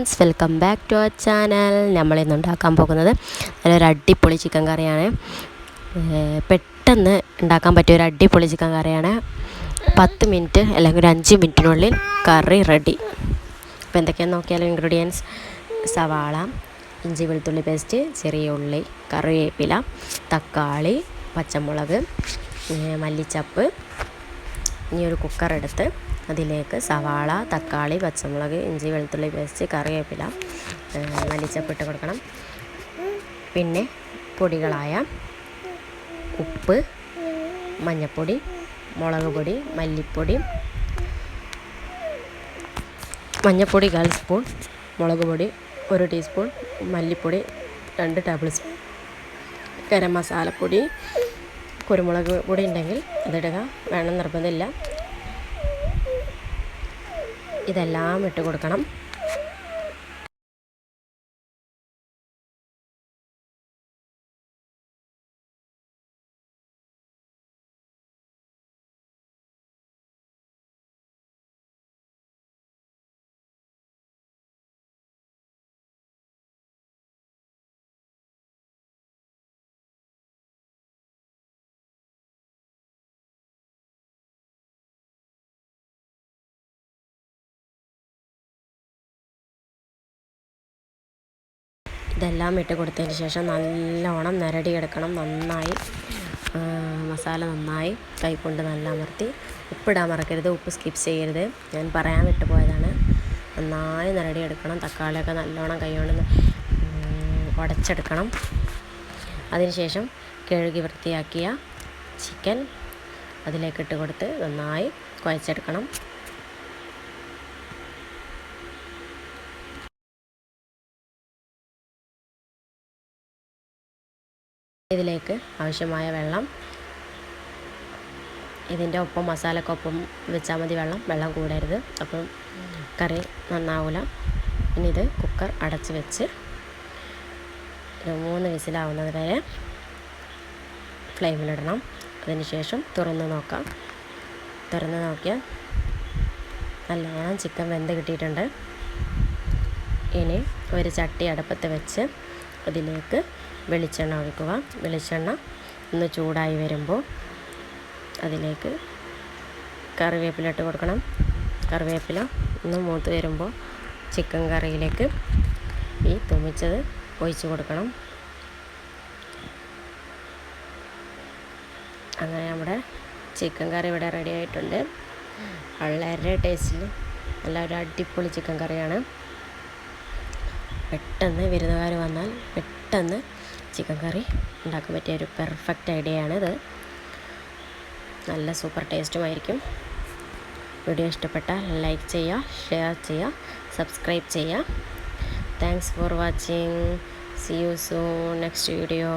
Friends, welcome back to our channel. നമ്മളിന്ന് ഉണ്ടാക്കാൻ പോകുന്നത് നല്ലൊരു അടിപൊളി ചിക്കൻ കറിയാണ്. പെട്ടെന്ന് ഉണ്ടാക്കാൻ പറ്റിയ ഒരു അടിപൊളി ചിക്കൻ കറിയാണ്. 10 മിനിറ്റ് അല്ലെങ്കിൽ ഒരു 5 മിനിറ്റിനുള്ളിൽ കറി റെഡി. അപ്പോൾ എന്തൊക്കെയാണെന്ന് നോക്കിയാലും ഇൻഗ്രീഡിയൻസ്: സവാള, ഇഞ്ചി വെളുത്തുള്ളി പേസ്റ്റ്, ചെറിയ ഉള്ളി, കറിവേപ്പില, തക്കാളി, പച്ചമുളക്, മല്ലിച്ചപ്പ്. ഇനി ഒരു കുക്കർ എടുത്ത് അതിലേക്ക് സവാള, തക്കാളി, പച്ചമുളക്, ഇഞ്ചി വെളുത്തുള്ളി പേസ്റ്റ്, കറിവേപ്പില, മല്ലിച്ചപ്പ് ഇട്ട് കൊടുക്കണം. പിന്നെ പൊടികളായ ഉപ്പ്, മഞ്ഞൾപ്പൊടി, മുളക് പൊടി, മല്ലിപ്പൊടി, മഞ്ഞൾപ്പൊടി 1/4 സ്പൂൺ, മുളക് പൊടി 1 ടീസ്പൂൺ, മല്ലിപ്പൊടി 2 ടേബിൾ സ്പൂൺ, ഗരം മസാലപ്പൊടി, കുരുമുളക് പൊടി ഉണ്ടെങ്കിൽ അതിടുക, വേണം നിർബന്ധമില്ല. ഇതെല്ലാം ഇട്ട് കൊടുക്കണം. ഇതെല്ലാം ഇട്ട് കൊടുത്തതിന് ശേഷം നല്ലോണം നിരടിയെടുക്കണം. നന്നായി മസാല നന്നായി കൈകൊണ്ട് നല്ല അമർത്തി. ഉപ്പിടാൻ മറക്കരുത്, ഉപ്പ് സ്കിപ്പ് ചെയ്യരുത്, ഞാൻ പറയാൻ വിട്ടുപോയതാണ്. നന്നായി നിരടിയെടുക്കണം. തക്കാളിയൊക്കെ നല്ലോണം കൈകൊണ്ട് ഉടച്ചെടുക്കണം. അതിനുശേഷം കഴുകി വൃത്തിയാക്കിയ ചിക്കൻ അതിലേക്ക് ഇട്ട് കൊടുത്ത് നന്നായി കുഴച്ചെടുക്കണം. ഇതിലേക്ക് ആവശ്യമായ വെള്ളം, ഇതിൻ്റെ ഒപ്പം മസാലക്കൊപ്പം വെച്ചാൽ മതി. വെള്ളം കൂടരുത്, അപ്പം കറി നന്നാവില്ല. ഇനി ഇത് കുക്കർ അടച്ച് വെച്ച് 3 വിസിലാവുന്നത് വരെ ഫ്ലെയിമിലിടണം. അതിന് ശേഷം തുറന്ന് നോക്കിയാൽ നല്ലോണം ചിക്കൻ വെന്ത് കിട്ടിയിട്ടുണ്ട്. ഇനി ഒരു ചട്ടി അടുപ്പത്ത് വെച്ച് അതിലേക്ക് വെളിച്ചെണ്ണ ഒഴിക്കുക. വെളിച്ചെണ്ണ ഒന്ന് ചൂടായി വരുമ്പോൾ അതിലേക്ക് കറിവേപ്പില ഇട്ട് കൊടുക്കണം. കറിവേപ്പില ഒന്ന് മൂത്ത് വരുമ്പോൾ ചിക്കൻ കറിയിലേക്ക് ഈ തുമിച്ചത് ഒഴിച്ച് കൊടുക്കണം. അങ്ങനെ നമ്മുടെ ചിക്കൻ കറി ഇവിടെ റെഡി ആയിട്ടുണ്ട്. വളരെ ടേസ്റ്റിൽ നല്ലൊരു അടിപൊളി ചിക്കൻ കറിയാണ്. പെട്ടെന്ന് വിരുന്നുകാർ വന്നാൽ പെട്ടെന്ന് ചിക്കൻ കറി ഉണ്ടാക്കാൻ പറ്റിയ ഒരു പെർഫെക്റ്റ് ഐഡിയയാണിത്. നല്ല സൂപ്പർ ടേസ്റ്റുമായിരിക്കും. വീഡിയോ ഇഷ്ടപ്പെട്ടാൽ ലൈക്ക് ചെയ്യുക, ഷെയർ ചെയ്യുക, സബ്സ്ക്രൈബ് ചെയ്യുക. Thanks for watching. See you soon next video.